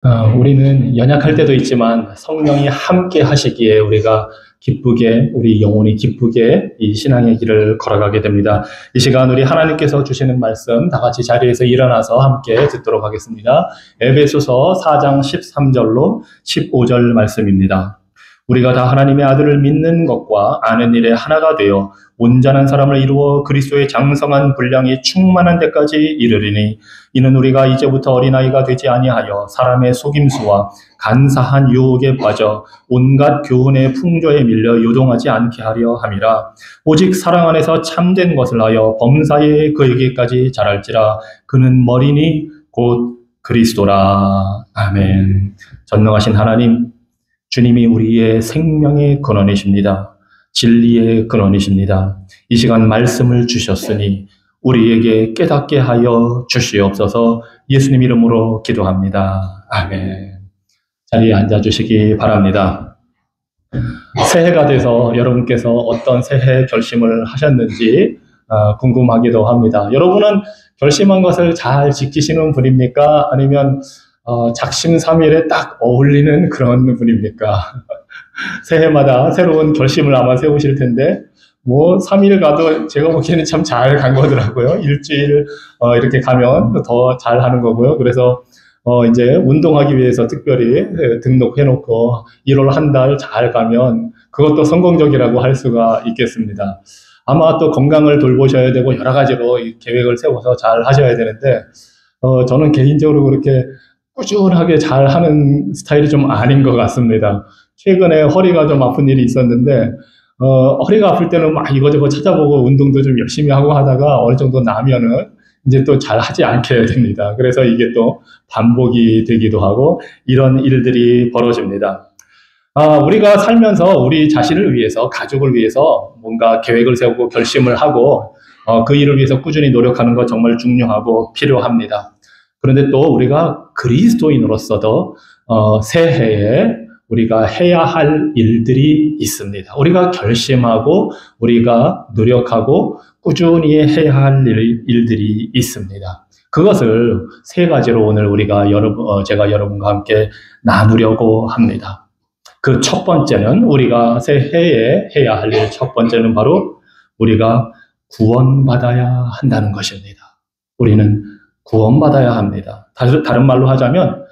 우리는 연약할 때도 있지만 성령이 함께 하시기에 우리가 기쁘게, 우리 영혼이 기쁘게 이 신앙의 길을 걸어가게 됩니다. 이 시간 우리 하나님께서 주시는 말씀 다 같이 자리에서 일어나서 함께 듣도록 하겠습니다. 에베소서 4장 13절로 15절 말씀입니다. 우리가 다 하나님의 아들을 믿는 것과 아는 일에 하나가 되어 온전한 사람을 이루어 그리스도의 장성한 분량이 충만한 데까지 이르리니 이는 우리가 이제부터 어린아이가 되지 아니하여 사람의 속임수와 간사한 유혹에 빠져 온갖 교훈의 풍조에 밀려 요동하지 않게 하려 함이라. 오직 사랑 안에서 참된 것을 하여 범사에 그에게까지 자랄지라. 그는 머리니 곧 그리스도라. 아멘. 전능하신 하나님, 주님이 우리의 생명의 근원이십니다. 진리의 근원이십니다. 이 시간 말씀을 주셨으니 우리에게 깨닫게 하여 주시옵소서. 예수님 이름으로 기도합니다. 아멘. 자리에 앉아주시기 바랍니다. 새해가 돼서 여러분께서 어떤 새해 결심을 하셨는지 궁금하기도 합니다. 여러분은 결심한 것을 잘 지키시는 분입니까? 아니면 작심삼일에 딱 어울리는 그런 분입니까? 새해마다 새로운 결심을 아마 세우실 텐데 3일 가도 제가 보기에는 참 잘 간 거더라고요. 일주일 이렇게 가면 더 잘 하는 거고요. 그래서 이제 운동하기 위해서 특별히 등록해놓고 1월 한 달 잘 가면 그것도 성공적이라고 할 수가 있겠습니다. 아마 또 건강을 돌보셔야 되고 여러 가지로 계획을 세워서 잘 하셔야 되는데 저는 개인적으로 그렇게 꾸준하게 잘 하는 스타일이 좀 아닌 것 같습니다. 최근에 허리가 좀 아픈 일이 있었는데 허리가 아플 때는 막 이거저거 찾아보고 운동도 좀 열심히 하고 하다가 어느 정도 나면은 이제 또 잘 하지 않게 됩니다. 그래서 이게 또 반복이 되기도 하고 이런 일들이 벌어집니다. 우리가 살면서 우리 자신을 위해서, 가족을 위해서 뭔가 계획을 세우고 결심을 하고 그 일을 위해서 꾸준히 노력하는 거 정말 중요하고 필요합니다. 그런데 또 우리가 그리스도인으로서도 새해에 우리가 해야 할 일들이 있습니다. 우리가 결심하고 우리가 노력하고 꾸준히 해야 할 일들이 있습니다. 그것을 세 가지로 오늘 제가 여러분과 함께 나누려고 합니다. 그 첫 번째는 우리가 새해에 해야 할 일 첫 번째는 바로 우리가 구원받아야 한다는 것입니다. 우리는 구원받아야 합니다. 다른 말로 하자면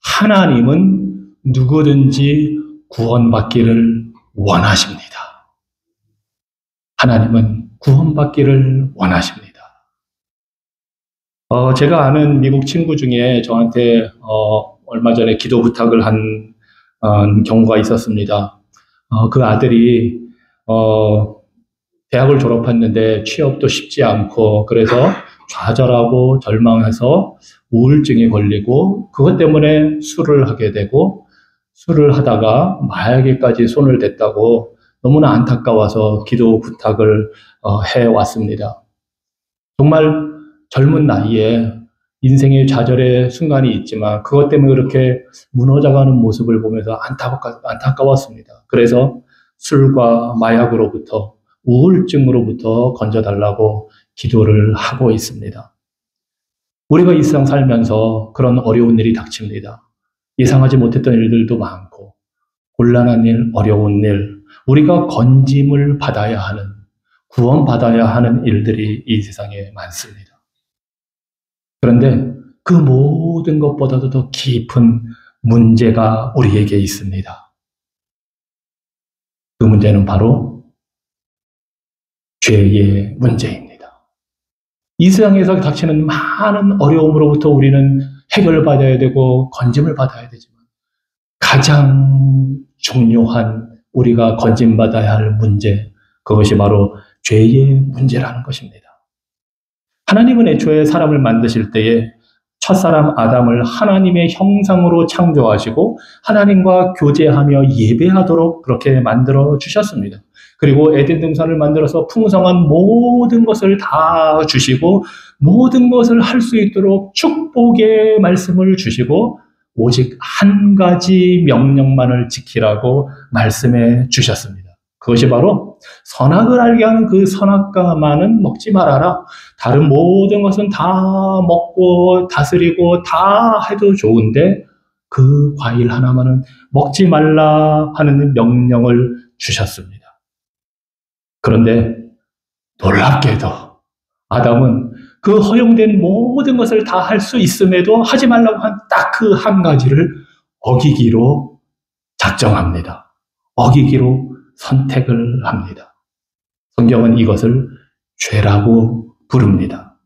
하나님은 누구든지 구원받기를 원하십니다. 하나님은 구원받기를 원하십니다. 제가 아는 미국 친구 중에 저한테 얼마 전에 기도 부탁을 한 경우가 있었습니다. 그 아들이 대학을 졸업했는데 취업도 쉽지 않고 그래서 좌절하고 절망해서 우울증에 걸리고 그것 때문에 술을 하게 되고 술을 하다가 마약에까지 손을 댔다고 너무나 안타까워서 기도 부탁을 해왔습니다. 정말 젊은 나이에 인생의 좌절의 순간이 있지만 그것 때문에 그렇게 무너져가는 모습을 보면서 안타까웠습니다. 그래서 술과 마약으로부터 우울증으로부터 건져달라고 기도를 하고 있습니다. 우리가 이 세상 살면서 그런 어려운 일이 닥칩니다. 예상하지 못했던 일들도 많고 곤란한 일, 어려운 일, 우리가 건짐을 받아야 하는, 구원받아야 하는 일들이 이 세상에 많습니다. 그런데 그 모든 것보다도 더 깊은 문제가 우리에게 있습니다. 그 문제는 바로 죄의 문제입니다. 이 세상에서 닥치는 많은 어려움으로부터 우리는 해결받아야 되고 건짐을 받아야 되지만 가장 중요한 우리가 건짐받아야 할 문제, 그것이 바로 죄의 문제라는 것입니다. 하나님은 애초에 사람을 만드실 때에 첫사람 아담을 하나님의 형상으로 창조하시고 하나님과 교제하며 예배하도록 그렇게 만들어 주셨습니다. 그리고 에덴 동산을 만들어서 풍성한 모든 것을 다 주시고 모든 것을 할 수 있도록 축복의 말씀을 주시고 오직 한 가지 명령만을 지키라고 말씀해 주셨습니다. 그것이 바로 선악을 알게 하는 그 선악과만은 먹지 말아라. 다른 모든 것은 다 먹고 다스리고 다 해도 좋은데 그 과일 하나만은 먹지 말라 하는 명령을 주셨습니다. 그런데 놀랍게도 아담은 그 허용된 모든 것을 다 할 수 있음에도 하지 말라고 한 딱 그 한 가지를 어기기로 작정합니다. 어기기로 선택을 합니다. 성경은 이것을 죄라고 부릅니다.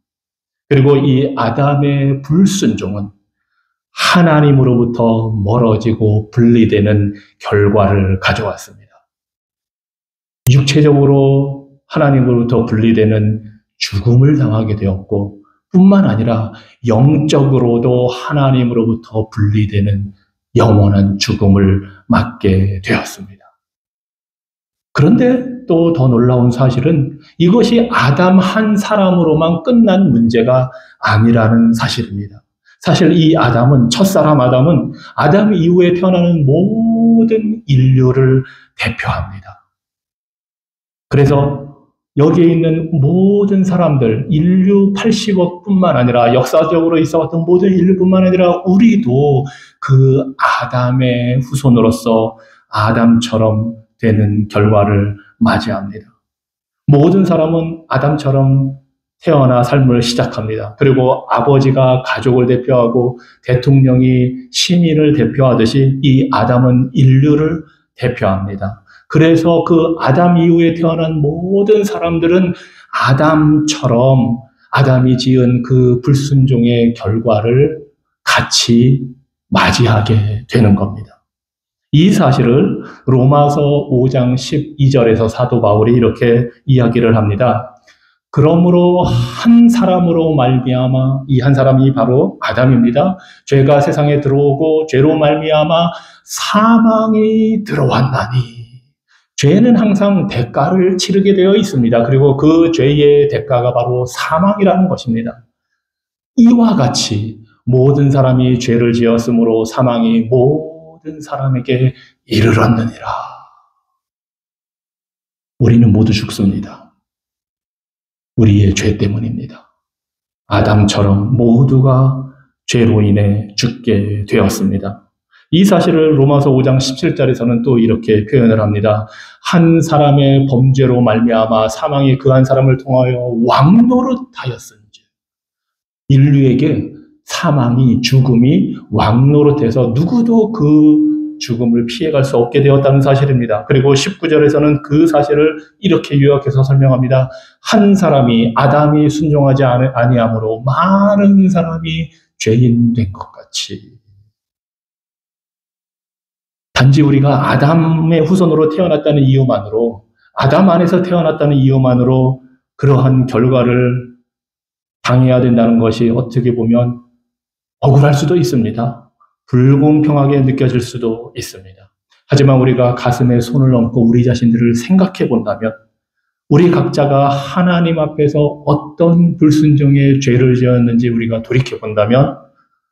그리고 이 아담의 불순종은 하나님으로부터 멀어지고 분리되는 결과를 가져왔습니다. 육체적으로 하나님으로부터 분리되는 죽음을 당하게 되었고, 뿐만 아니라 영적으로도 하나님으로부터 분리되는 영원한 죽음을 맞게 되었습니다. 그런데 또 더 놀라운 사실은 이것이 아담 한 사람으로만 끝난 문제가 아니라는 사실입니다. 사실 이 아담은, 첫사람 아담은 아담 이후에 태어나는 모든 인류를 대표합니다. 그래서 여기에 있는 모든 사람들, 인류 80억뿐만 아니라 역사적으로 있어왔던 모든 인류뿐만 아니라 우리도 그 아담의 후손으로서 아담처럼 되는 결과를 맞이합니다. 모든 사람은 아담처럼 태어나 삶을 시작합니다. 그리고 아버지가 가족을 대표하고 대통령이 시민을 대표하듯이 이 아담은 인류를 대표합니다. 그래서 그 아담 이후에 태어난 모든 사람들은 아담처럼 아담이 지은 그 불순종의 결과를 같이 맞이하게 되는 겁니다. 이 사실을 로마서 5장 12절에서 사도 바울이 이렇게 이야기를 합니다. 그러므로 한 사람으로 말미암아, 이 한 사람이 바로 아담입니다. 죄가 세상에 들어오고 죄로 말미암아 사망이 들어왔나니. 죄는 항상 대가를 치르게 되어 있습니다. 그리고 그 죄의 대가가 바로 사망이라는 것입니다. 이와 같이 모든 사람이 죄를 지었으므로 사망이 모든 사람에게 이르렀느니라. 우리는 모두 죽습니다. 우리의 죄 때문입니다. 아담처럼 모두가 죄로 인해 죽게 되었습니다. 이 사실을 로마서 5장 17절에서는 또 이렇게 표현을 합니다. 한 사람의 범죄로 말미암아 사망이 그 한 사람을 통하여 왕노릇하였은지. 인류에게 사망이, 죽음이 왕노릇해서 누구도 그 죽음을 피해갈 수 없게 되었다는 사실입니다. 그리고 19절에서는 그 사실을 이렇게 요약해서 설명합니다. 한 사람이, 아담이 순종하지 아니함으로 많은 사람이 죄인 된 것 같이. 단지 우리가 아담의 후손으로 태어났다는 이유만으로, 아담 안에서 태어났다는 이유만으로 그러한 결과를 당해야 된다는 것이 어떻게 보면 억울할 수도 있습니다. 불공평하게 느껴질 수도 있습니다. 하지만 우리가 가슴에 손을 얹고 우리 자신들을 생각해 본다면, 우리 각자가 하나님 앞에서 어떤 불순종의 죄를 지었는지 우리가 돌이켜 본다면,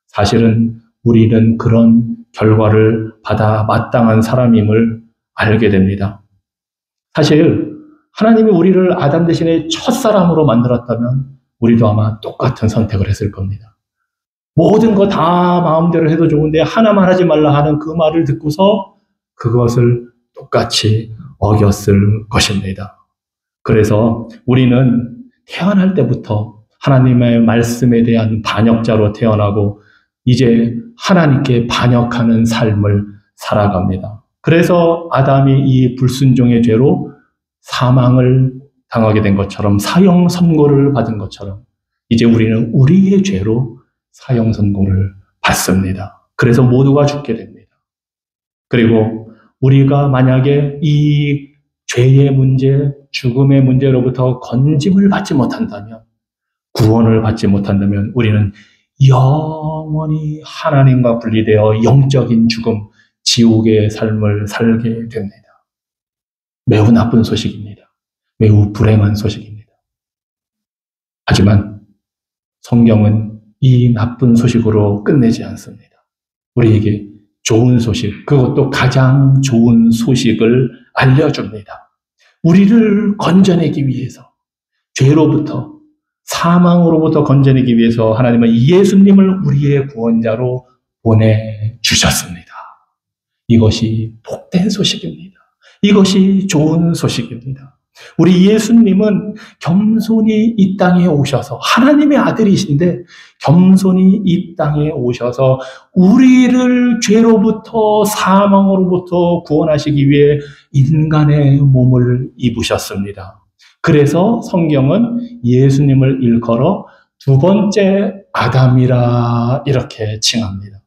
사실은 우리는 그런 결과를 받아 마땅한 사람임을 알게 됩니다. 사실 하나님이 우리를 아담 대신에 첫사람으로 만들었다면 우리도 아마 똑같은 선택을 했을 겁니다. 모든 거 다 마음대로 해도 좋은데 하나만 하지 말라 하는 그 말을 듣고서 그것을 똑같이 어겼을 것입니다. 그래서 우리는 태어날 때부터 하나님의 말씀에 대한 반역자로 태어나고 이제 하나님께 반역하는 삶을 살아갑니다. 그래서 아담이 이 불순종의 죄로 사망을 당하게 된 것처럼, 사형 선고를 받은 것처럼 이제 우리는 우리의 죄로 사형 선고를 받습니다. 그래서 모두가 죽게 됩니다. 그리고 우리가 만약에 이 죄의 문제, 죽음의 문제로부터 건짐을 받지 못한다면, 구원을 받지 못한다면 우리는 영원히 하나님과 분리되어 영적인 죽음, 지옥의 삶을 살게 됩니다. 매우 나쁜 소식입니다. 매우 불행한 소식입니다. 하지만 성경은 이 나쁜 소식으로 끝내지 않습니다. 우리에게 좋은 소식, 그것도 가장 좋은 소식을 알려줍니다. 우리를 건져내기 위해서, 죄로부터, 사망으로부터 건져내기 위해서 하나님은 예수님을 우리의 구원자로 보내주셨습니다. 주셨습니다. 이것이 복된 소식입니다. 이것이 좋은 소식입니다. 우리 예수님은 겸손히 이 땅에 오셔서 하나님의 아들이신데 겸손히 이 땅에 오셔서 우리를 죄로부터 사망으로부터 구원하시기 위해 인간의 몸을 입으셨습니다. 그래서 성경은 예수님을 일컬어 두 번째 아담이라 이렇게 칭합니다.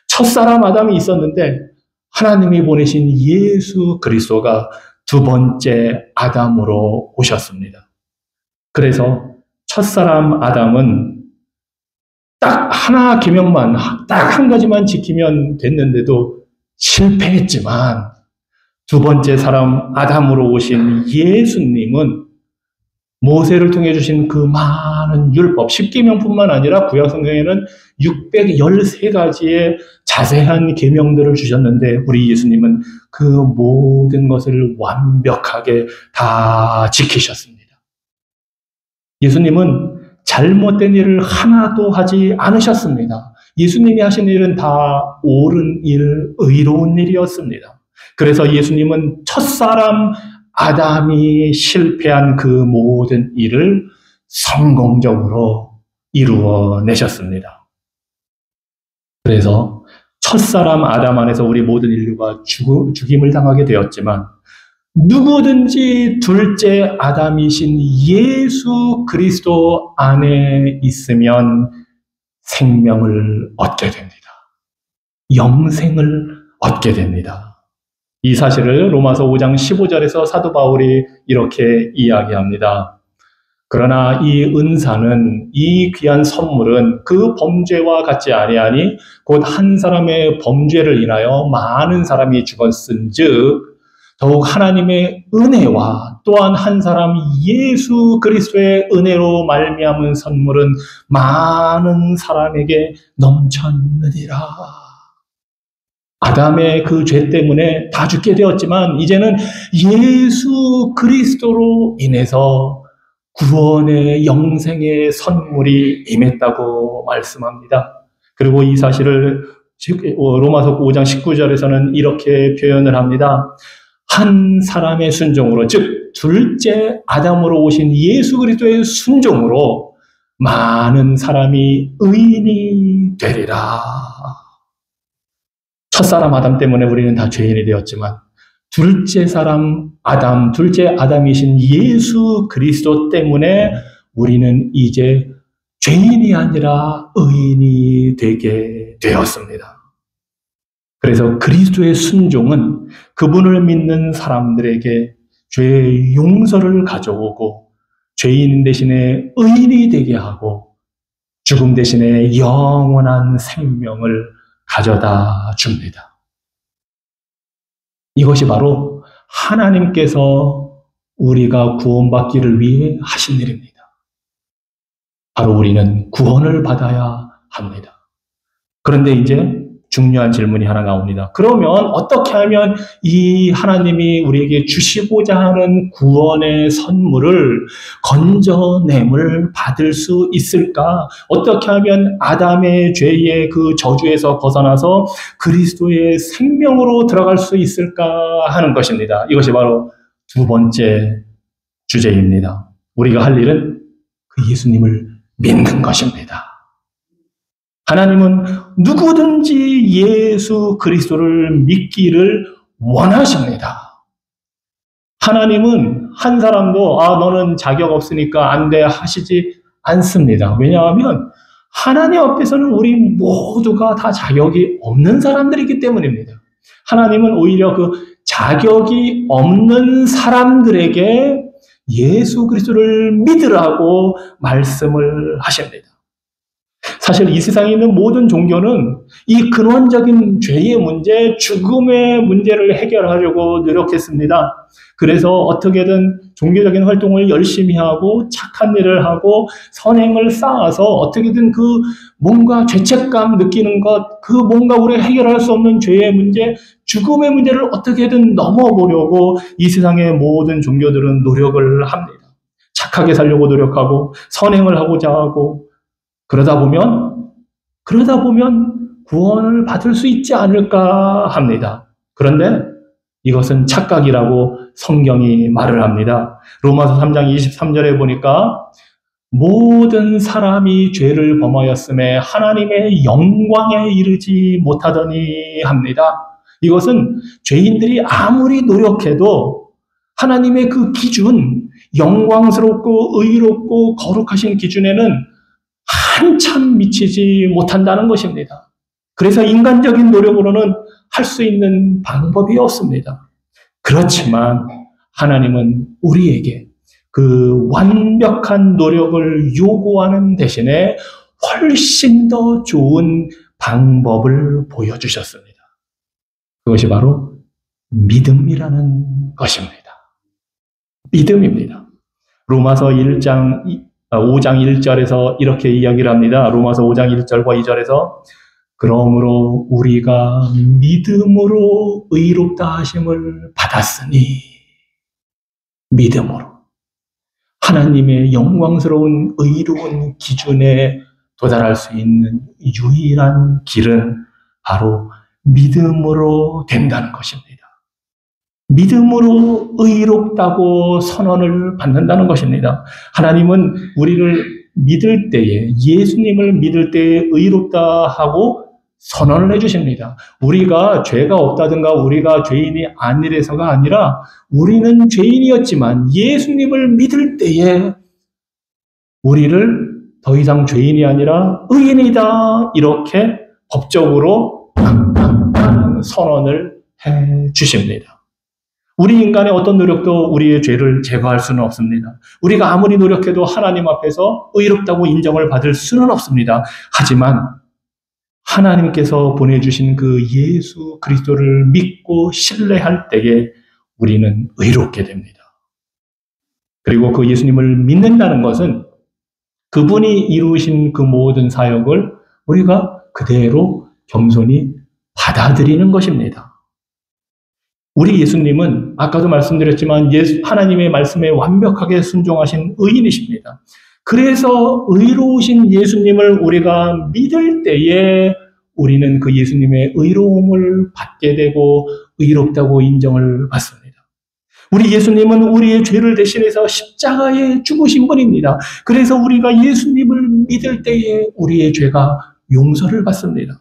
첫사람 아담이 있었는데 하나님이 보내신 예수 그리스도가 두 번째 아담으로 오셨습니다. 그래서 첫사람 아담은 딱 하나 계명만, 딱 한 가지만 지키면 됐는데도 실패했지만 두 번째 사람 아담으로 오신 예수님은 모세를 통해 주신 그 많은 율법, 10계명뿐만 아니라 구약성경에는 613가지의 자세한 계명들을 주셨는데 우리 예수님은 그 모든 것을 완벽하게 다 지키셨습니다. 예수님은 잘못된 일을 하나도 하지 않으셨습니다. 예수님이 하신 일은 다 옳은 일, 의로운 일이었습니다. 그래서 예수님은 첫사람 아담이 실패한 그 모든 일을 성공적으로 이루어내셨습니다. 그래서 첫사람 아담 안에서 우리 모든 인류가 죽임을 당하게 되었지만 누구든지 둘째 아담이신 예수 그리스도 안에 있으면 생명을 얻게 됩니다. 영생을 얻게 됩니다. 이 사실을 로마서 5장 15절에서 사도 바울이 이렇게 이야기합니다. 그러나 이 은사는, 이 귀한 선물은 그 범죄와 같지 아니하니 곧 한 사람의 범죄를 인하여 많은 사람이 죽었은즉 더욱 하나님의 은혜와 또한 한 사람 예수 그리스도의 은혜로 말미암은 선물은 많은 사람에게 넘쳤느니라. 아담의 그 죄 때문에 다 죽게 되었지만 이제는 예수 그리스도로 인해서 구원의 영생의 선물이 임했다고 말씀합니다. 그리고 이 사실을 로마서 5장 19절에서는 이렇게 표현을 합니다. 한 사람의 순종으로, 즉 둘째 아담으로 오신 예수 그리스도의 순종으로 많은 사람이 의인이 되리라. 첫사람 아담 때문에 우리는 다 죄인이 되었지만 둘째 아담이신 예수 그리스도 때문에 우리는 이제 죄인이 아니라 의인이 되게 되었습니다. 그래서 그리스도의 순종은 그분을 믿는 사람들에게 죄의 용서를 가져오고 죄인 대신에 의인이 되게 하고 죽음 대신에 영원한 생명을 가져다 줍니다. 이것이 바로 하나님께서 우리가 구원받기를 위해 하신 일입니다. 바로 우리는 구원을 받아야 합니다. 그런데 이제 중요한 질문이 하나 나옵니다. 그러면 어떻게 하면 이 하나님이 우리에게 주시고자 하는 구원의 선물을 건져냄을 받을 수 있을까? 어떻게 하면 아담의 죄의 그 저주에서 벗어나서 그리스도의 생명으로 들어갈 수 있을까 하는 것입니다. 이것이 바로 두 번째 주제입니다. 우리가 할 일은 그 예수님을 믿는 것입니다. 하나님은 누구든지 예수 그리스도를 믿기를 원하십니다. 하나님은 한 사람도 너는 자격 없으니까 안 돼 하시지 않습니다. 왜냐하면 하나님 앞에서는 우리 모두가 다 자격이 없는 사람들이기 때문입니다. 하나님은 오히려 그 자격이 없는 사람들에게 예수 그리스도를 믿으라고 말씀을 하십니다. 사실 이 세상에 있는 모든 종교는 이 근원적인 죄의 문제, 죽음의 문제를 해결하려고 노력했습니다. 그래서 어떻게든 종교적인 활동을 열심히 하고 착한 일을 하고 선행을 쌓아서 어떻게든 그 뭔가 죄책감 느끼는 것, 그 뭔가 우리가 해결할 수 없는 죄의 문제, 죽음의 문제를 어떻게든 넘어보려고 이 세상의 모든 종교들은 노력을 합니다. 착하게 살려고 노력하고 선행을 하고자 하고 그러다 보면 구원을 받을 수 있지 않을까 합니다. 그런데 이것은 착각이라고 성경이 말을 합니다. 로마서 3장 23절에 보니까 모든 사람이 죄를 범하였음에 하나님의 영광에 이르지 못하더니 합니다. 이것은 죄인들이 아무리 노력해도 하나님의 그 기준, 영광스럽고 의롭고 거룩하신 기준에는 한참 미치지 못한다는 것입니다. 그래서 인간적인 노력으로는 할 수 있는 방법이 없습니다. 그렇지만 하나님은 우리에게 그 완벽한 노력을 요구하는 대신에 훨씬 더 좋은 방법을 보여주셨습니다. 그것이 바로 믿음이라는 것입니다. 믿음입니다. 로마서 5장 1절에서 이렇게 이야기를 합니다. 로마서 5장 1절과 2절에서 그러므로 우리가 믿음으로 의롭다 하심을 받았으니, 믿음으로 하나님의 영광스러운 의로운 기준에 도달할 수 있는 유일한 길은 바로 믿음으로 된다는 것입니다. 믿음으로 의롭다고 선언을 받는다는 것입니다. 하나님은 우리를 믿을 때에, 예수님을 믿을 때에 의롭다 하고 선언을 해주십니다. 우리가 죄가 없다든가 우리가 죄인이 아니래서가 아니라 우리는 죄인이었지만 예수님을 믿을 때에 우리를 더 이상 죄인이 아니라 의인이다, 이렇게 법적으로 선언을 해 주십니다. 우리 인간의 어떤 노력도 우리의 죄를 제거할 수는 없습니다. 우리가 아무리 노력해도 하나님 앞에서 의롭다고 인정을 받을 수는 없습니다. 하지만 하나님께서 보내주신 그 예수 그리스도를 믿고 신뢰할 때에 우리는 의롭게 됩니다. 그리고 그 예수님을 믿는다는 것은 그분이 이루신 그 모든 사역을 우리가 그대로 겸손히 받아들이는 것입니다. 우리 예수님은 아까도 말씀드렸지만 하나님의 말씀에 완벽하게 순종하신 의인이십니다. 그래서 의로우신 예수님을 우리가 믿을 때에 우리는 그 예수님의 의로움을 받게 되고 의롭다고 인정을 받습니다. 우리 예수님은 우리의 죄를 대신해서 십자가에 죽으신 분입니다. 그래서 우리가 예수님을 믿을 때에 우리의 죄가 용서를 받습니다.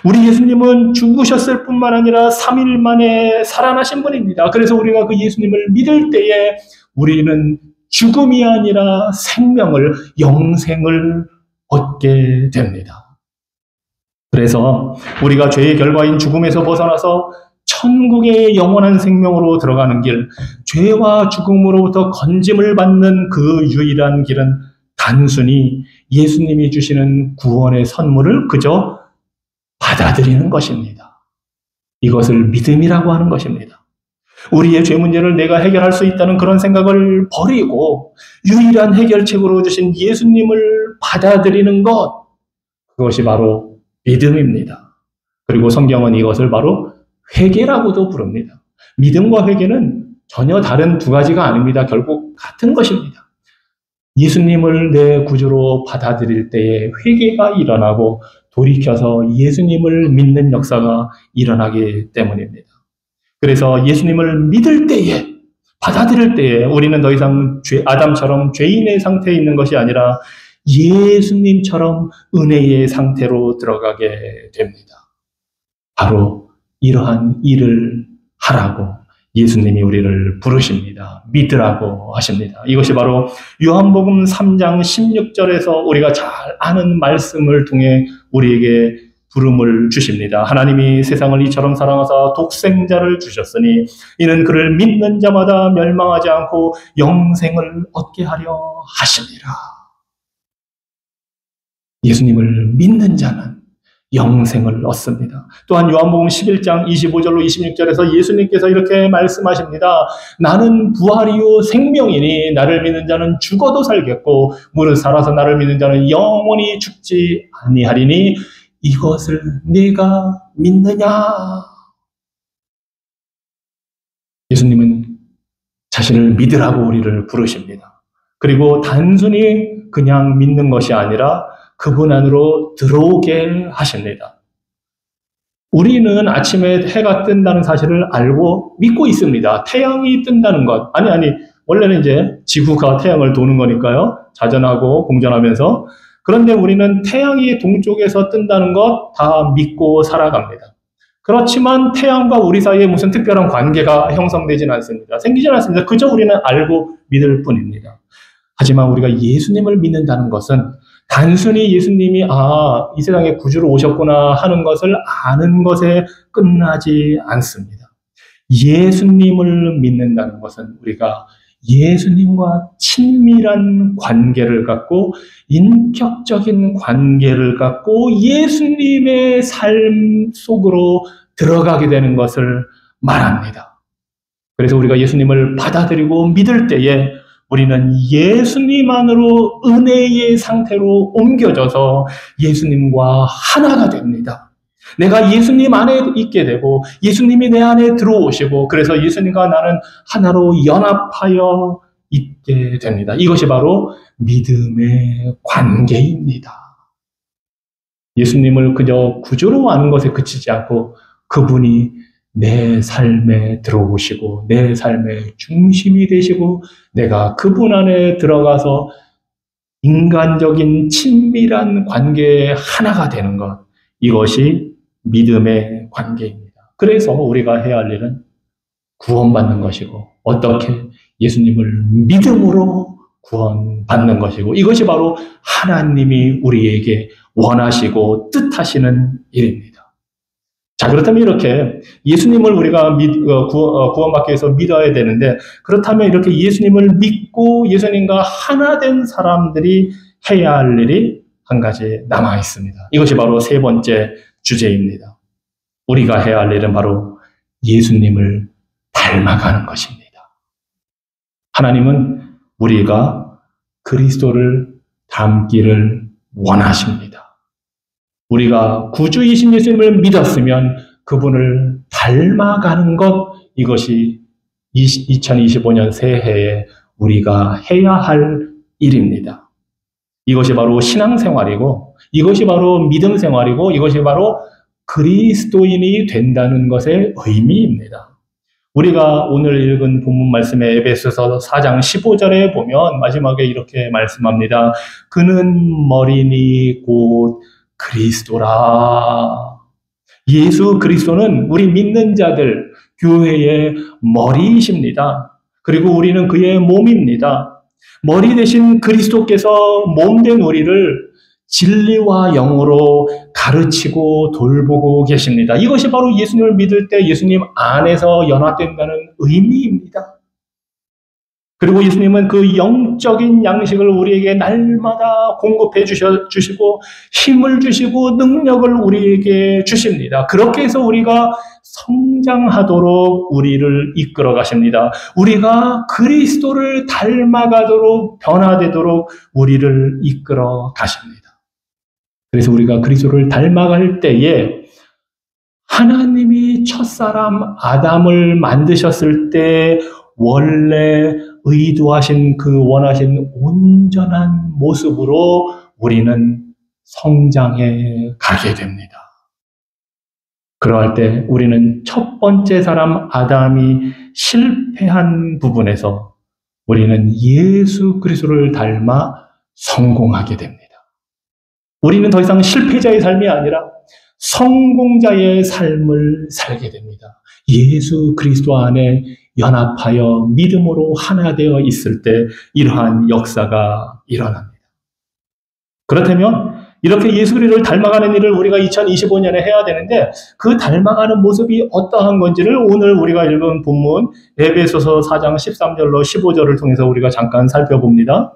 우리 예수님은 죽으셨을 뿐만 아니라 3일 만에 살아나신 분입니다. 그래서 우리가 그 예수님을 믿을 때에 우리는 죽음이 아니라 생명을, 영생을 얻게 됩니다. 그래서 우리가 죄의 결과인 죽음에서 벗어나서 천국의 영원한 생명으로 들어가는 길, 죄와 죽음으로부터 건짐을 받는 그 유일한 길은 단순히 예수님이 주시는 구원의 선물을 그저 받아들이는 것입니다. 이것을 믿음이라고 하는 것입니다. 우리의 죄 문제를 내가 해결할 수 있다는 그런 생각을 버리고 유일한 해결책으로 주신 예수님을 받아들이는 것, 그것이 바로 믿음입니다. 그리고 성경은 이것을 바로 회개라고도 부릅니다. 믿음과 회개는 전혀 다른 두 가지가 아닙니다. 결국 같은 것입니다. 예수님을 내 구주로 받아들일 때에 회개가 일어나고 돌이켜서 예수님을 믿는 역사가 일어나기 때문입니다. 그래서 예수님을 믿을 때에, 받아들일 때에 우리는 더 이상 아담처럼 죄인의 상태에 있는 것이 아니라 예수님처럼 은혜의 상태로 들어가게 됩니다. 바로 이러한 일을 하라고 예수님이 우리를 부르십니다. 믿으라고 하십니다. 이것이 바로 요한복음 3장 16절에서 우리가 잘 아는 말씀을 통해 우리에게 부름을 주십니다. 하나님이 세상을 이처럼 사랑하사 독생자를 주셨으니 이는 그를 믿는 자마다 멸망하지 않고 영생을 얻게 하려 하십니다. 예수님을 믿는 자는 영생을 얻습니다. 또한 요한복음 11장 25절로 26절에서 예수님께서 이렇게 말씀하십니다. 나는 부활이요 생명이니 나를 믿는 자는 죽어도 살겠고 무릇 살아서 나를 믿는 자는 영원히 죽지 아니하리니 이것을 네가 믿느냐? 예수님은 자신을 믿으라고 우리를 부르십니다. 그리고 단순히 그냥 믿는 것이 아니라 그분 안으로 들어오게 하십니다. 우리는 아침에 해가 뜬다는 사실을 알고 믿고 있습니다. 태양이 뜬다는 것. 아니, 원래는 이제 지구가 태양을 도는 거니까요. 자전하고 공전하면서. 그런데 우리는 태양이 동쪽에서 뜬다는 것 다 믿고 살아갑니다. 그렇지만 태양과 우리 사이에 무슨 특별한 관계가 형성되지는 않습니다. 생기지는 않습니다. 그저 우리는 알고 믿을 뿐입니다. 하지만 우리가 예수님을 믿는다는 것은 단순히 예수님이 이 세상에 구주로 오셨구나 하는 것을 아는 것에 끝나지 않습니다. 예수님을 믿는다는 것은 우리가 예수님과 친밀한 관계를 갖고 인격적인 관계를 갖고 예수님의 삶 속으로 들어가게 되는 것을 말합니다. 그래서 우리가 예수님을 받아들이고 믿을 때에 우리는 예수님 안으로 은혜의 상태로 옮겨져서 예수님과 하나가 됩니다. 내가 예수님 안에 있게 되고 예수님이 내 안에 들어오시고 그래서 예수님과 나는 하나로 연합하여 있게 됩니다. 이것이 바로 믿음의 관계입니다. 예수님을 그저 구주로 아는 것에 그치지 않고 그분이 내 삶에 들어오시고 내 삶의 중심이 되시고 내가 그분 안에 들어가서 인간적인 친밀한 관계의 하나가 되는 것, 이것이 믿음의 관계입니다. 그래서 우리가 해야 할 일은 구원받는 것이고 어떻게 예수님을 믿음으로 구원받는 것이고 이것이 바로 하나님이 우리에게 원하시고 뜻하시는 일입니다. 자, 그렇다면 이렇게 예수님을 우리가 구원받기 위해서 믿어야 되는데 그렇다면 이렇게 예수님을 믿고 예수님과 하나 된 사람들이 해야 할 일이 한 가지 남아 있습니다. 이것이 바로 세 번째 주제입니다. 우리가 해야 할 일은 바로 예수님을 닮아가는 것입니다. 하나님은 우리가 그리스도를 닮기를 원하십니다. 우리가 구주이신 예수님을 믿었으면 그분을 닮아가는 것, 이것이 2025년 새해에 우리가 해야 할 일입니다. 이것이 바로 신앙생활이고 이것이 바로 믿음 생활이고 이것이 바로 그리스도인이 된다는 것의 의미입니다. 우리가 오늘 읽은 본문 말씀의 에베소서 4장 15절에 보면 마지막에 이렇게 말씀합니다. 그는 머리니 곧 그리스도라. 예수 그리스도는 우리 믿는 자들, 교회의 머리이십니다. 그리고 우리는 그의 몸입니다. 머리 대신 그리스도께서 몸된 우리를 진리와 영으로 가르치고 돌보고 계십니다. 이것이 바로 예수님을 믿을 때 예수님 안에서 연합된다는 의미입니다. 그리고 예수님은 그 영적인 양식을 우리에게 날마다 공급해 주시고 힘을 주시고 능력을 우리에게 주십니다. 그렇게 해서 우리가 성장하도록 우리를 이끌어 가십니다. 우리가 그리스도를 닮아가도록 변화되도록 우리를 이끌어 가십니다. 그래서 우리가 그리스도를 닮아갈 때에 하나님이 첫사람 아담을 만드셨을 때 원래 의도하신 그 원하신 온전한 모습으로 우리는 성장해 가게 됩니다. 그러할 때 우리는 첫 번째 사람 아담이 실패한 부분에서 우리는 예수 그리스도를 닮아 성공하게 됩니다. 우리는 더 이상 실패자의 삶이 아니라 성공자의 삶을 살게 됩니다. 예수 그리스도 안에 연합하여 믿음으로 하나 되어 있을 때 이러한 역사가 일어납니다. 그렇다면 이렇게 예수 그리스도를 닮아가는 일을 우리가 2025년에 해야 되는데 그 닮아가는 모습이 어떠한 건지를 오늘 우리가 읽은 본문 에베소서 4장 13절로 15절을 통해서 우리가 잠깐 살펴봅니다.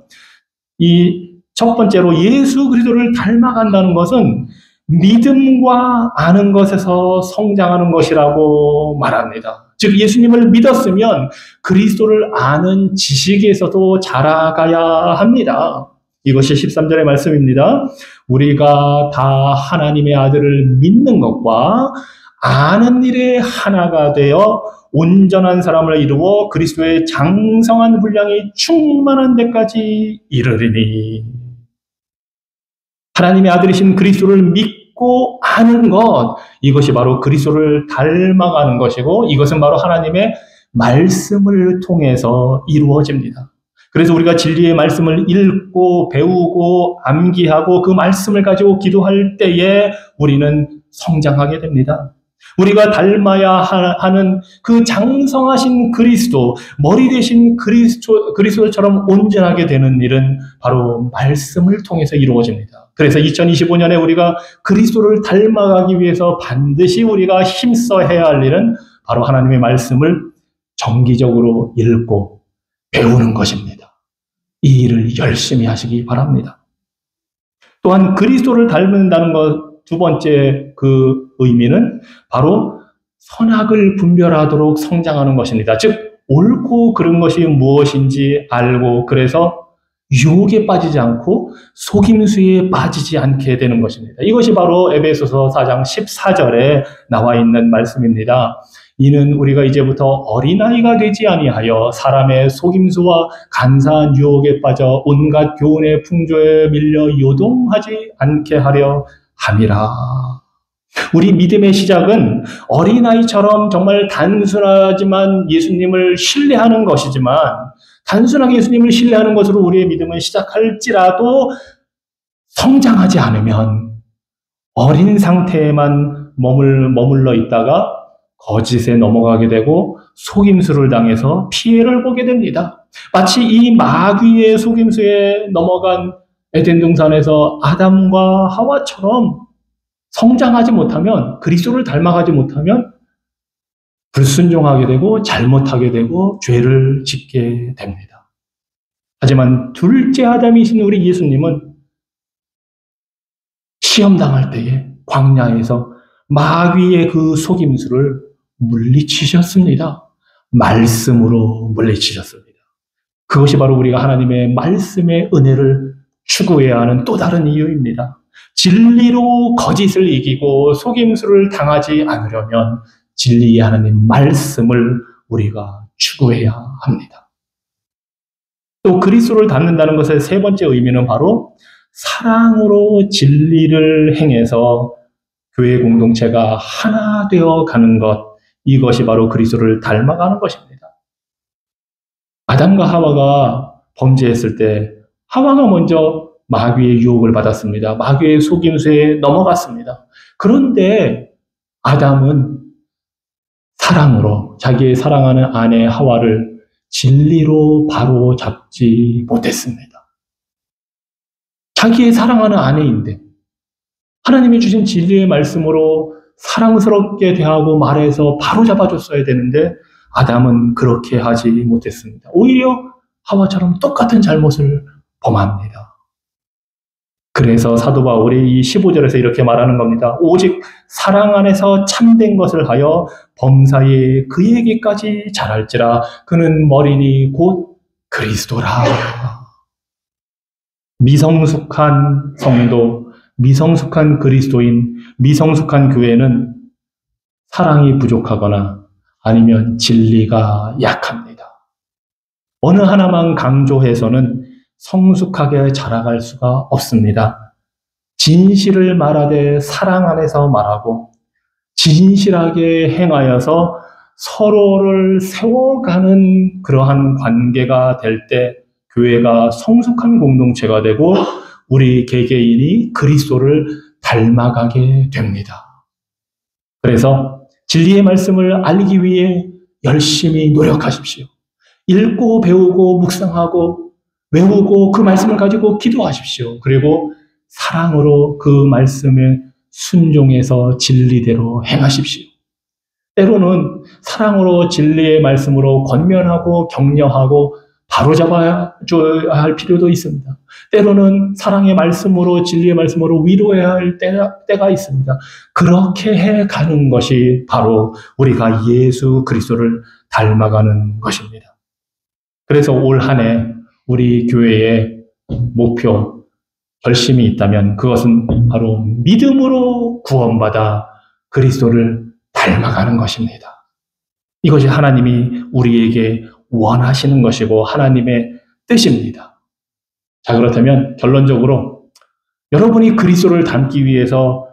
이 첫 번째로 예수 그리스도를 닮아간다는 것은 믿음과 아는 것에서 성장하는 것이라고 말합니다. 즉 예수님을 믿었으면 그리스도를 아는 지식에서도 자라가야 합니다. 이것이 13절의 말씀입니다. 우리가 다 하나님의 아들을 믿는 것과 아는 일에 하나가 되어 온전한 사람을 이루어 그리스도의 장성한 분량이 충만한 데까지 이르리니. 하나님의 아들이신 그리스도를 믿고 많은 것, 이것이 바로 그리스도를 닮아가는 것이고 이것은 바로 하나님의 말씀을 통해서 이루어집니다. 그래서 우리가 진리의 말씀을 읽고 배우고 암기하고 그 말씀을 가지고 기도할 때에 우리는 성장하게 됩니다. 우리가 닮아야 하는 그 장성하신 그리스도, 머리 대신 그리스도처럼 온전하게 되는 일은 바로 말씀을 통해서 이루어집니다. 그래서 2025년에 우리가 그리스도를 닮아가기 위해서 반드시 우리가 힘써 해야 할 일은 바로 하나님의 말씀을 정기적으로 읽고 배우는 것입니다. 이 일을 열심히 하시기 바랍니다. 또한 그리스도를 닮는다는 것 두 번째 그 의미는 바로 선악을 분별하도록 성장하는 것입니다. 즉 옳고 그른 것이 무엇인지 알고 그래서 유혹에 빠지지 않고 속임수에 빠지지 않게 되는 것입니다. 이것이 바로 에베소서 4장 14절에 나와 있는 말씀입니다. 이는 우리가 이제부터 어린아이가 되지 아니하여 사람의 속임수와 간사한 유혹에 빠져 온갖 교훈의 풍조에 밀려 요동하지 않게 하려 함이라. 우리 믿음의 시작은 어린아이처럼 정말 단순하지만 예수님을 신뢰하는 것이지만 단순하게 예수님을 신뢰하는 것으로 우리의 믿음은 시작할지라도 성장하지 않으면 어린 상태에만 머물러 있다가 거짓에 넘어가게 되고 속임수를 당해서 피해를 보게 됩니다. 마치 이 마귀의 속임수에 넘어간 에덴 동산에서 아담과 하와처럼 성장하지 못하면, 그리스도를 닮아가지 못하면 불순종하게 되고 잘못하게 되고 죄를 짓게 됩니다. 하지만 둘째 아담이신 우리 예수님은 시험당할 때에 광야에서 마귀의 그 속임수를 물리치셨습니다. 말씀으로 물리치셨습니다. 그것이 바로 우리가 하나님의 말씀의 은혜를 추구해야 하는 또 다른 이유입니다. 진리로 거짓을 이기고 속임수를 당하지 않으려면 진리의 하나님 말씀을 우리가 추구해야 합니다. 또 그리스도를 닮는다는 것의 세 번째 의미는 바로 사랑으로 진리를 행해서 교회 공동체가 하나 되어 가는 것, 이것이 바로 그리스도를 닮아가는 것입니다. 아담과 하와가 범죄했을 때 하와가 먼저 마귀의 유혹을 받았습니다. 마귀의 속임수에 넘어갔습니다. 그런데 아담은 사랑으로 자기의 사랑하는 아내 하와를 진리로 바로 잡지 못했습니다. 자기의 사랑하는 아내인데 하나님이 주신 진리의 말씀으로 사랑스럽게 대하고 말해서 바로 잡아줬어야 되는데 아담은 그렇게 하지 못했습니다. 오히려 하와처럼 똑같은 잘못을 범합니다. 그래서 사도 바울이 이 15절에서 이렇게 말하는 겁니다. 오직 사랑 안에서 참된 것을 하여 범사에 그에게까지 자랄지라. 그는 머리니 곧 그리스도라. 미성숙한 성도, 미성숙한 그리스도인, 미성숙한 교회는 사랑이 부족하거나 아니면 진리가 약합니다. 어느 하나만 강조해서는 성숙하게 자라갈 수가 없습니다. 진실을 말하되 사랑 안에서 말하고 진실하게 행하여서 서로를 세워가는 그러한 관계가 될 때 교회가 성숙한 공동체가 되고 우리 개개인이 그리스도를 닮아가게 됩니다. 그래서 진리의 말씀을 알기 위해 열심히 노력하십시오. 읽고 배우고 묵상하고 외우고 그 말씀을 가지고 기도하십시오. 그리고 사랑으로 그 말씀에 순종해서 진리대로 행하십시오. 때로는 사랑으로 진리의 말씀으로 권면하고 격려하고 바로잡아야 할 필요도 있습니다. 때로는 사랑의 말씀으로 진리의 말씀으로 위로해야 할 때가 있습니다. 그렇게 해가는 것이 바로 우리가 예수 그리스도를 닮아가는 것입니다. 그래서 올 한 해 우리 교회의 목표, 결심이 있다면 그것은 바로 믿음으로 구원받아 그리스도를 닮아가는 것입니다. 이것이 하나님이 우리에게 원하시는 것이고 하나님의 뜻입니다. 자, 그렇다면 결론적으로 여러분이 그리스도를 닮기 위해서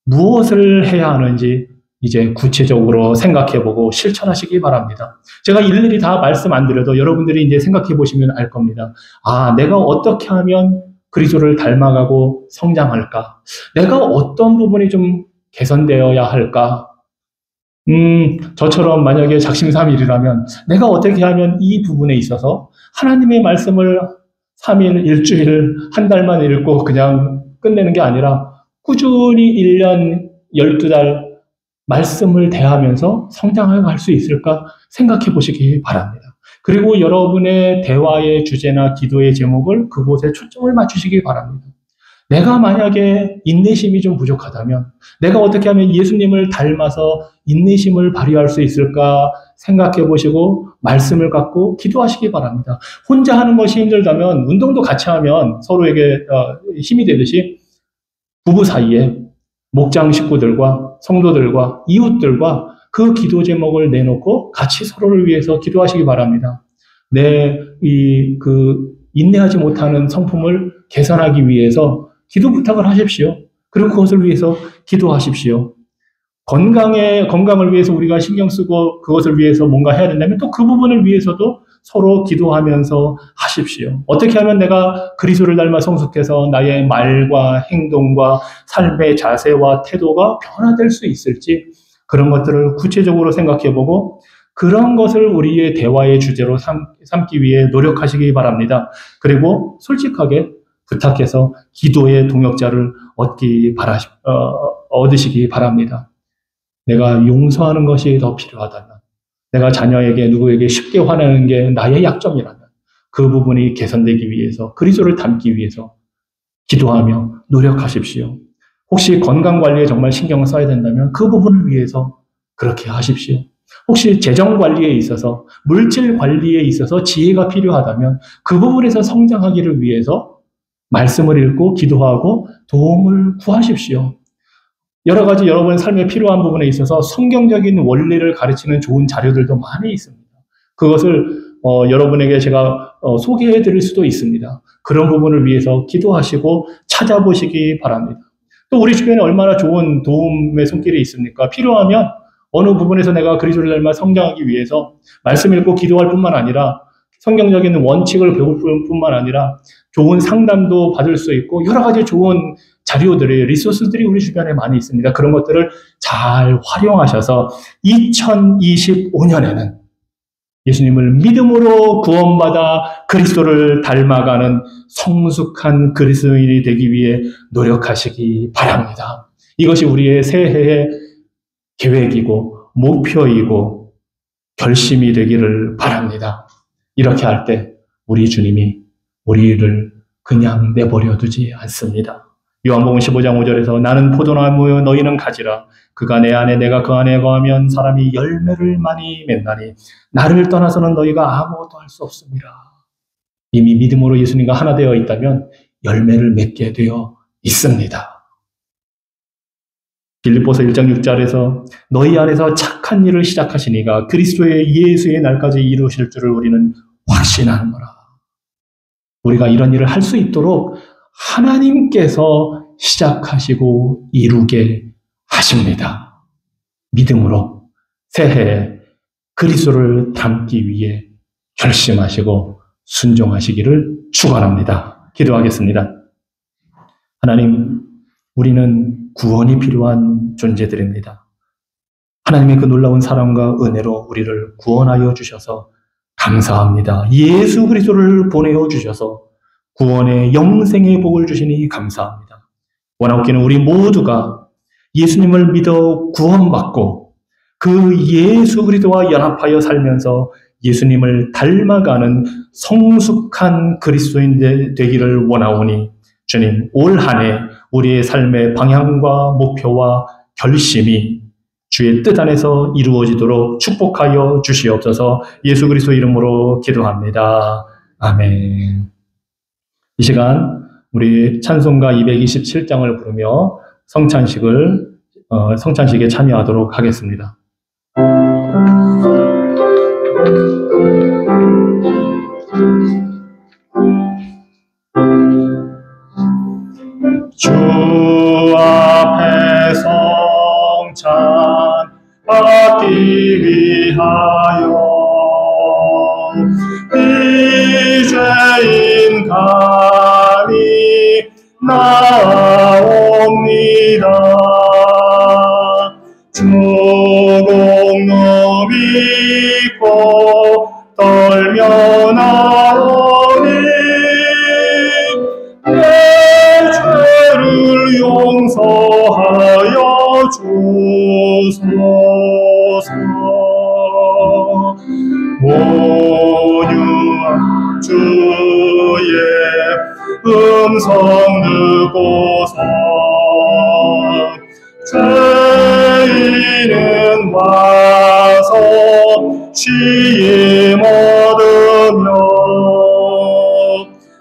무엇을 해야 하는지 이제 구체적으로 생각해보고 실천하시기 바랍니다. 제가 일일이 다 말씀 안 드려도 여러분들이 이제 생각해 보시면 알 겁니다. 아, 내가 어떻게 하면 그리스도를 닮아가고 성장할까? 내가 어떤 부분이 좀 개선되어야 할까? 저처럼 만약에 작심삼일이라면 내가 어떻게 하면 이 부분에 있어서 하나님의 말씀을 3일, 일주일, 한 달만 읽고 그냥 끝내는 게 아니라 꾸준히 1년, 12달 말씀을 대하면서 성장해 갈 수 있을까 생각해 보시기 바랍니다. 그리고 여러분의 대화의 주제나 기도의 제목을 그곳에 초점을 맞추시기 바랍니다. 내가 만약에 인내심이 좀 부족하다면 내가 어떻게 하면 예수님을 닮아서 인내심을 발휘할 수 있을까 생각해 보시고 말씀을 갖고 기도하시기 바랍니다. 혼자 하는 것이 힘들다면 운동도 같이 하면 서로에게 힘이 되듯이 부부 사이에 목장 식구들과 성도들과 이웃들과 그 기도 제목을 내놓고 같이 서로를 위해서 기도하시기 바랍니다. 인내하지 못하는 성품을 개선하기 위해서 기도 부탁을 하십시오. 그리고 그것을 위해서 기도하십시오. 건강을 위해서 우리가 신경 쓰고 그것을 위해서 뭔가 해야 된다면 또 그 부분을 위해서도 서로 기도하면서 하십시오. 어떻게 하면 내가 그리스도를 닮아 성숙해서 나의 말과 행동과 삶의 자세와 태도가 변화될 수 있을지 그런 것들을 구체적으로 생각해보고 그런 것을 우리의 대화의 주제로 삼기 위해 노력하시기 바랍니다. 그리고 솔직하게 부탁해서 기도의 동역자를 얻으시기 바랍니다. 내가 용서하는 것이 더 필요하다면, 내가 자녀에게 누구에게 쉽게 화내는 게 나의 약점이라면 그 부분이 개선되기 위해서 그리스도를 닮기 위해서 기도하며 노력하십시오. 혹시 건강관리에 정말 신경을 써야 된다면 그 부분을 위해서 그렇게 하십시오. 혹시 재정관리에 있어서 물질관리에 있어서 지혜가 필요하다면 그 부분에서 성장하기를 위해서 말씀을 읽고 기도하고 도움을 구하십시오. 여러 가지 여러분의 삶에 필요한 부분에 있어서 성경적인 원리를 가르치는 좋은 자료들도 많이 있습니다. 그것을 여러분에게 제가 소개해 드릴 수도 있습니다. 그런 부분을 위해서 기도하시고 찾아보시기 바랍니다. 또 우리 주변에 얼마나 좋은 도움의 손길이 있습니까? 필요하면 어느 부분에서 내가 그리스도를 닮아 성장하기 위해서 말씀 읽고 기도할 뿐만 아니라 성경적인 원칙을 배울 뿐만 아니라 좋은 상담도 받을 수 있고 여러 가지 좋은 자료들이, 리소스들이 우리 주변에 많이 있습니다. 그런 것들을 잘 활용하셔서 2025년에는 예수님을 믿음으로 구원받아 그리스도를 닮아가는 성숙한 그리스도인이 되기 위해 노력하시기 바랍니다. 이것이 우리의 새해의 계획이고 목표이고 결심이 되기를 바랍니다. 이렇게 할 때 우리 주님이 우리를 그냥 내버려 두지 않습니다. 요한복음 15장 5절에서 나는 포도나무요 너희는 가지라 그가 내 안에 내가 그 안에 거하면 사람이 열매를 많이 맺나니 나를 떠나서는 너희가 아무것도 할 수 없습니다. 이미 믿음으로 예수님과 하나 되어 있다면 열매를 맺게 되어 있습니다. 빌립보서 1장 6절에서 너희 안에서 착한 일을 시작하시니가 그리스도의 예수의 날까지 이루실 줄을 우리는 확신하노라. 우리가 이런 일을 할 수 있도록 하나님께서 시작하시고 이루게 하십니다. 믿음으로 새해에 그리스도를 닮기 위해 결심하시고 순종하시기를 축원합니다. 기도하겠습니다. 하나님, 우리는 구원이 필요한 존재들입니다. 하나님의 그 놀라운 사랑과 은혜로 우리를 구원하여 주셔서 감사합니다. 예수 그리스도를 보내어 주셔서 구원의 영생의 복을 주시니 감사합니다. 원하옵기는 우리 모두가 예수님을 믿어 구원받고 그 예수 그리스도와 연합하여 살면서 예수님을 닮아가는 성숙한 그리스도인 되기를 원하오니 주님, 올 한 해 우리의 삶의 방향과 목표와 결심이 주의 뜻 안에서 이루어지도록 축복하여 주시옵소서. 예수 그리스도 이름으로 기도합니다. 아멘. 이 시간 우리 찬송가 227장을 부르며 성찬식에 참여하도록 하겠습니다. 주 앞에서 위하여 이제인 감히 나옵니다. 주공로 믿고 떨며 나오니 내 죄를 용서하여 주소서. 온유한 주의 음성 듣고서 죄인은 와서 시임 얻으며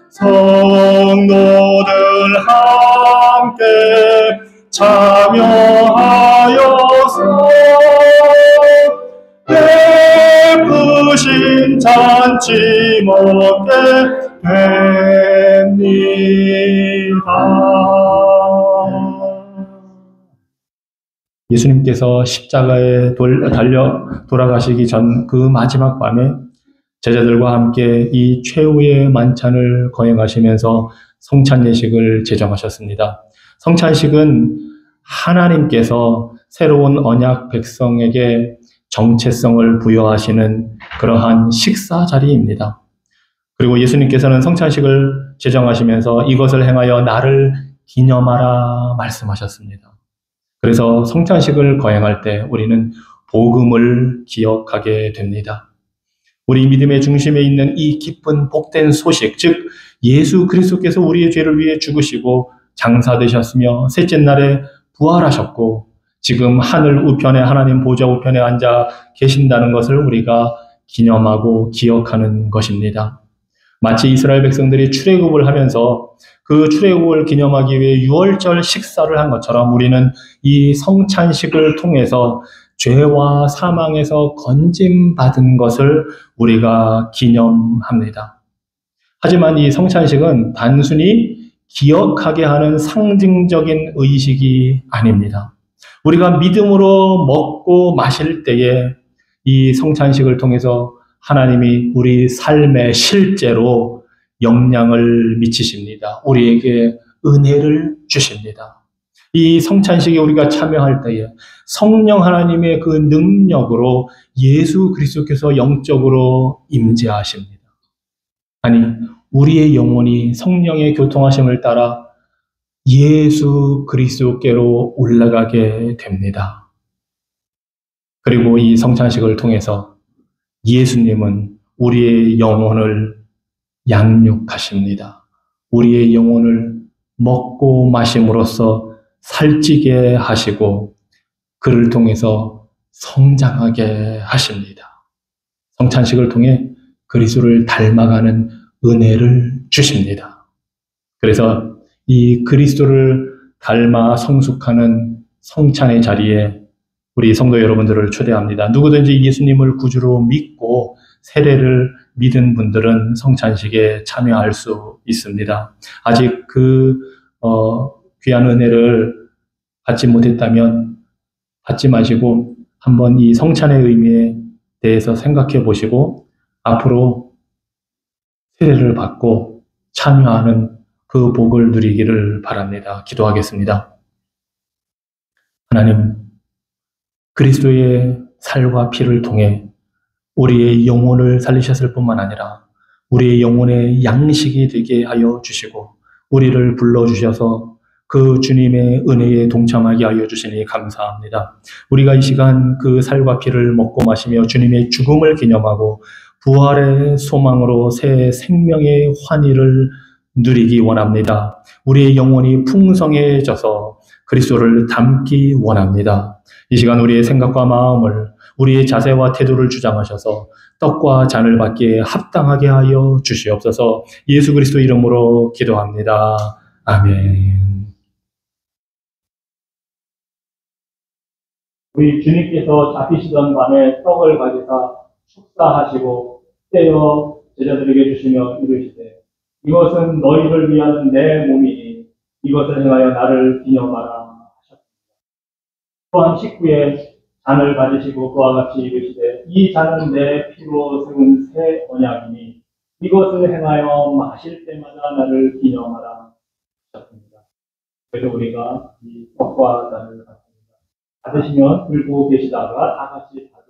성도들 함께 참여하여서 베푸신 잔치 먹게 됩니다. 예수님께서 십자가에 달려 돌아가시기 전 그 마지막 밤에 제자들과 함께 이 최후의 만찬을 거행하시면서 성찬 예식을 제정하셨습니다. 성찬식은 하나님께서 새로운 언약 백성에게 정체성을 부여하시는 그러한 식사 자리입니다. 그리고 예수님께서는 성찬식을 제정하시면서 이것을 행하여 나를 기념하라 말씀하셨습니다. 그래서 성찬식을 거행할 때 우리는 복음을 기억하게 됩니다. 우리 믿음의 중심에 있는 이 기쁜 복된 소식, 즉 예수 그리스도께서 우리의 죄를 위해 죽으시고 장사되셨으며 셋째 날에 부활하셨고 지금 하늘 우편에 하나님 보좌 우편에 앉아 계신다는 것을 우리가 기념하고 기억하는 것입니다. 마치 이스라엘 백성들이 출애굽을 하면서 그 출애굽을 기념하기 위해 유월절 식사를 한 것처럼 우리는 이 성찬식을 통해서 죄와 사망에서 건짐받은 것을 우리가 기념합니다. 하지만 이 성찬식은 단순히 기억하게 하는 상징적인 의식이 아닙니다. 우리가 믿음으로 먹고 마실 때에 이 성찬식을 통해서 하나님이 우리 삶에 실제로 영향을 미치십니다. 우리에게 은혜를 주십니다. 이 성찬식에 우리가 참여할 때에 성령 하나님의 그 능력으로 예수 그리스도께서 영적으로 임재하십니다. 아니, 우리의 영혼이 성령의 교통하심을 따라 예수 그리스도께로 올라가게 됩니다. 그리고 이 성찬식을 통해서 예수님은 우리의 영혼을 양육하십니다. 우리의 영혼을 먹고 마심으로써 살찌게 하시고 그를 통해서 성장하게 하십니다. 성찬식을 통해 그리스도를 닮아가는 은혜를 주십니다. 그래서 이 그리스도를 닮아 성숙하는 성찬의 자리에 우리 성도 여러분들을 초대합니다. 누구든지 예수님을 구주로 믿고 세례를 믿은 분들은 성찬식에 참여할 수 있습니다. 아직 그 귀한 은혜를 받지 못했다면 받지 마시고 한번 이 성찬의 의미에 대해서 생각해 보시고 앞으로 세례를 받고 참여하는 그 복을 누리기를 바랍니다. 기도하겠습니다. 하나님, 그리스도의 살과 피를 통해 우리의 영혼을 살리셨을 뿐만 아니라 우리의 영혼의 양식이 되게 하여 주시고 우리를 불러주셔서 그 주님의 은혜에 동참하게 하여 주시니 감사합니다. 우리가 이 시간 그 살과 피를 먹고 마시며 주님의 죽음을 기념하고 부활의 소망으로 새 생명의 환희를 누리기 원합니다. 우리의 영혼이 풍성해져서 그리스도를 닮기 원합니다. 이 시간 우리의 생각과 마음을 우리의 자세와 태도를 주장하셔서 떡과 잔을 받기에 합당하게 하여 주시옵소서. 예수 그리스도 이름으로 기도합니다. 아멘. 우리 주님께서 잡히시던 밤에 떡을 가지사 축사하시고 떼어 제자들에게 주시며 이르시되 이것은 너희를 위한 내 몸이니 이것을 행하여 나를 기념하라 하셨습니다. 또한 식후에 잔을 가지시고 그와 같이 이르시되 이 잔은 내 피로 세운 새 언약이니 이것을 행하여 마실 때마다 나를 기념하라 하셨습니다. 그래서 우리가 이 떡과 잔을 받습니다. 받으시면 들고 계시다가 다 같이 받으세요.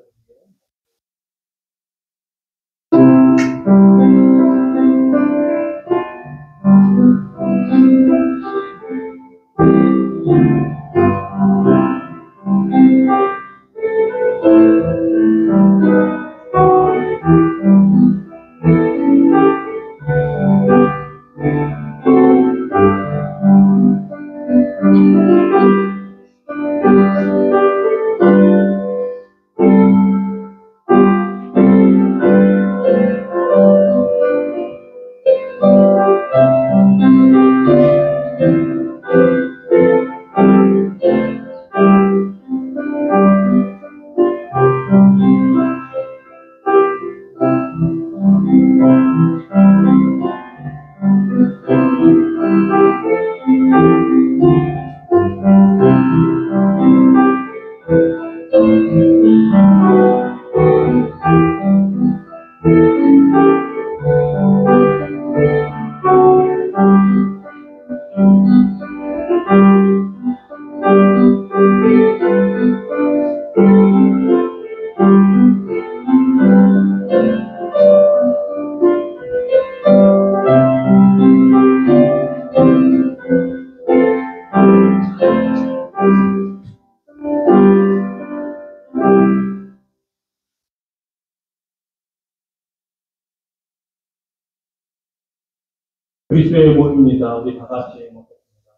그리스도의 몸입니다. 우리 다 같이 먹겠습니다.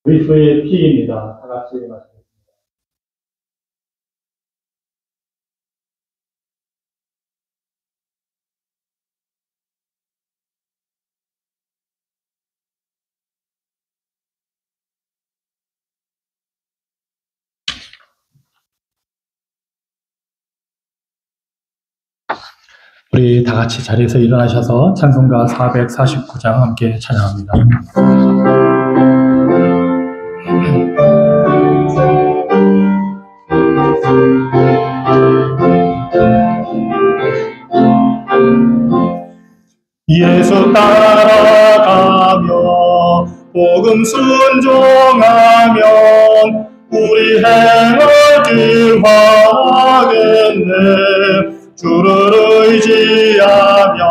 그리스도의 피입니다. 다 같이 마시겠습니다. 우리 다 같이 자리에서 일어나셔서 찬송가 449장 함께 찬양합니다. 예수 따라가며 복음 순종하면 우리 행을 기화하겠네. 주를 의지하며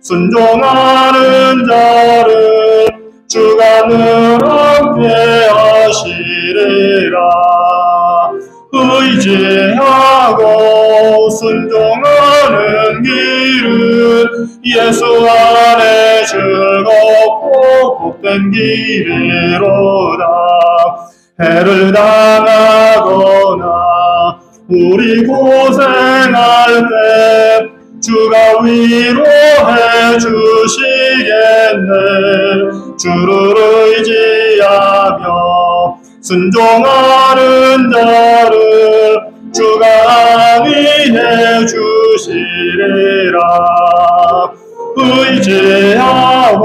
순종하는 자를 주가 늘 함께 하시리라. 의지하고 순종하는 길은 예수 안에 즐겁고 복된 길이로다. 해를 당하거나 우리 고생할 때 주가 위로해 주시겠네. 주를 의지하며 순종하는 자를 주가 안위해 주시리라. 의지하고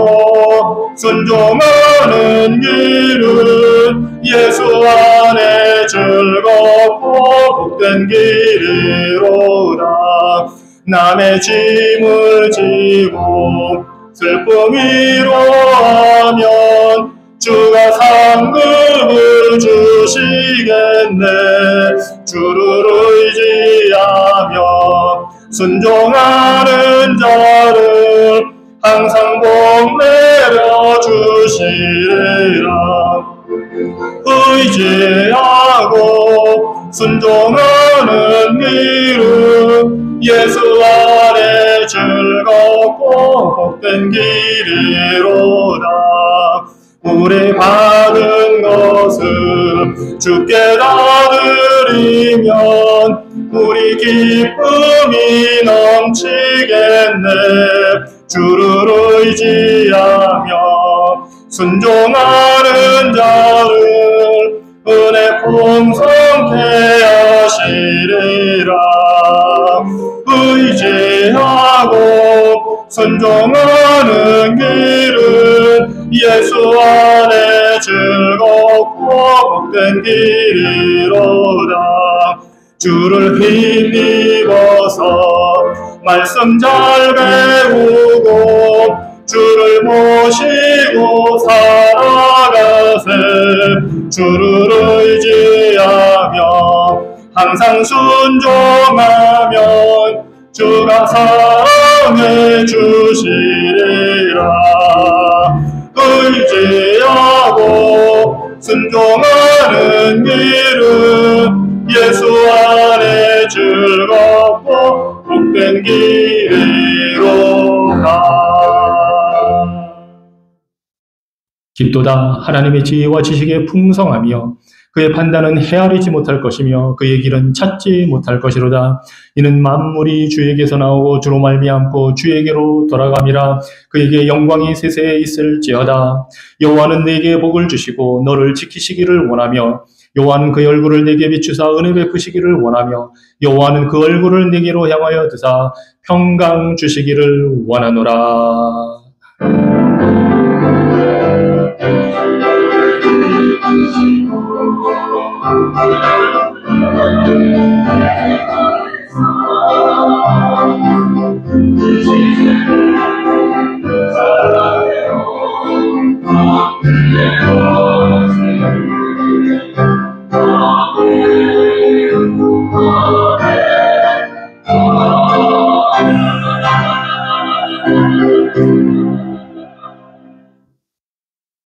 순종하는 길은 예수 안에 즐겁고 복된 길이로다. 남의 짐을 지고 슬픔 위로하면 주가 상급을 주시겠네. 주를 의지하며 순종하는 자를 항상 복 내려 주시리라. 의지하고 순종하는 길은 예수 안에 즐겁고 복된 길이로다. 우리 받은 것을 주께 다 드리면 우리 기쁨이 넘치겠네. 주를 의지하며 순종하는 자를 은혜 풍성케 순종하는 길은 예수 안에 즐겁고 복된 길이로다. 주를 힘입어서 말씀 잘 배우고 주를 모시고 살아가세. 주를 의지하며 항상 순종하면 주가 사랑해 주시리라. 의지하고 순종하는 길은 예수 안에 즐겁고 복된 길이로다. 깊도다. 하나님의 지혜와 지식에 풍성하며 그의 판단은 헤아리지 못할 것이며 그의 길은 찾지 못할 것이로다. 이는 만물이 주에게서 나오고 주로 말미암고 주에게로 돌아감이라. 그에게 영광이 세세에 있을지어다. 여호와는 내게 복을 주시고 너를 지키시기를 원하며 여호와는 그의 얼굴을 내게 비추사 은혜 베푸시기를 원하며 여호와는 그 얼굴을 내게로 향하여 드사 평강 주시기를 원하노라.